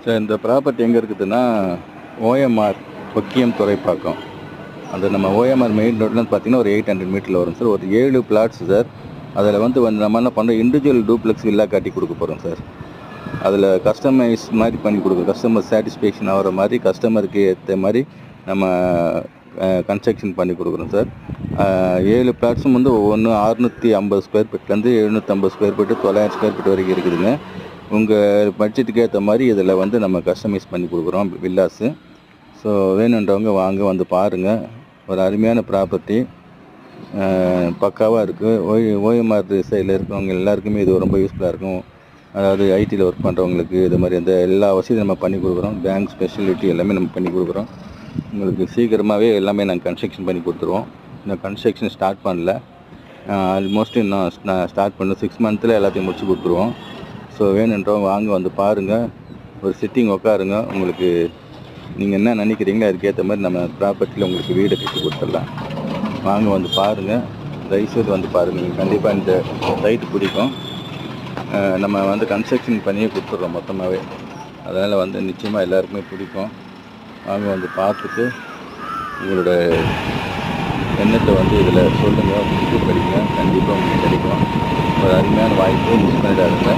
Sir இந்த property எங்கே இருக்குதுன்னா ஓஎம்ஆர் ஒக்கியம் துறைப்பாக்கம். அந்த நம்ம ஓஎம்ஆர் மெயின் ரோட்லேருந்து பார்த்தீங்கன்னா ஒரு 800 மீட்டரில் வரும் சார். ஒரு 7 பிளாட்ஸ் சார். அதில் நம்ம என்ன பண்ணுறோம், இண்டிவிஜுவல் டூப்ளெக்ஸ் வில்லா கட்டி கொடுக்க போகிறோம் சார். அதில் கஸ்டமைஸ் மாதிரி பண்ணி கொடுக்குறோம். கஸ்டமர் சாட்டிஸ்ஃபேக்ஷன் ஆகிற மாதிரி, கஸ்டமருக்கு ஏற்ற மாதிரி நம்ம கன்ஸ்ட்ரக்ஷன் பண்ணி கொடுக்குறோம் சார். 7 பிளாட்ஸும் வந்து ஒவ்வொன்று 650 ஸ்கொயர் ஃபீட்லேருந்து 750 ஸ்கொயர் ஃபீட்டு 900 ஸ்கொயர் ஃபீட் வரைக்கும் இருக்குதுங்க. உங்கள் பட்ஜெட்டுக்கு ஏற்ற மாதிரி இதில் வந்து நம்ம கஸ்டமைஸ் பண்ணி கொடுக்குறோம் வில்லாஸு. ஸோ வேணுன்றவங்க வாங்க வந்து பாருங்கள். ஒரு அருமையான ப்ராப்பர்ட்டி, பக்காவாக இருக்குது. ஓஎம்ஆர் சைடில் இருக்கிறவங்க எல்லாருக்குமே இது ரொம்ப யூஸ்ஃபுல்லாக இருக்கும். அதாவது ஐடியில் ஒர்க் பண்ணுறவங்களுக்கு இது மாதிரி அந்த எல்லா வசதியும் நம்ம பண்ணி கொடுக்குறோம். பேங்க் ஸ்பெஷலிட்டி எல்லாமே நம்ம பண்ணி கொடுக்குறோம். உங்களுக்கு சீக்கிரமாகவே எல்லாமே நாங்கள் கன்ஸ்ட்ரக்ஷன் பண்ணி கொடுத்துருவோம். இன்னும் கன்ஸ்ட்ரக்ஷன் ஸ்டார்ட் பண்ணல, ஆல்மோஸ்ட் இன்னும் ஸ்டார்ட் பண்ண 6 மந்த்தில் எல்லாத்தையும் முடிச்சு கொடுத்துருவோம். ஸோ வேணுன்றவங்க வாங்க வந்து பாருங்கள், ஒரு சிட்டிங் உட்காருங்க. உங்களுக்கு நீங்கள் என்ன நினைக்கிறீங்களோ அதுக்கேற்ற மாதிரி நம்ம ப்ராப்பர்ட்டியில் உங்களுக்கு வீடு கட்டி கொடுத்துடலாம். வாங்க வந்து பாருங்கள், தயவுசெய்து வந்து பாருங்கள். கண்டிப்பாக இந்த சைட்டு பிடிக்கும். நம்ம வந்து கன்ஸ்ட்ரக்ஷன் பண்ணியே கொடுத்துட்றோம் மொத்தமாகவே. அதனால் வந்து நிச்சயமாக எல்லாருக்குமே பிடிக்கும். வாங்க வந்து பார்த்துட்டு உங்களோட எண்ணத்தை வந்து இதில் சொல்லுங்கள், உங்களுக்கு கிடைக்கும். கண்டிப்பாக உங்களுக்கு கிடைக்கும். ஒரு அருமையான வாய்ப்பு, மிஸ் பண்ணிடாதுங்க.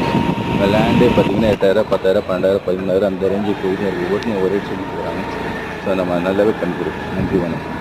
உங்கள் லேண்டே பார்த்திங்கன்னா 8000, 10,000, 12,000, 13,000 அந்த ரேஞ்சுக்கு ஒவ்வொருத்தையும் ஒரே சொல்லி போகிறாங்க. ஸோ நம்ம நல்லாவே பண்ணி கொடுப்போம். நன்றி, வணக்கம்.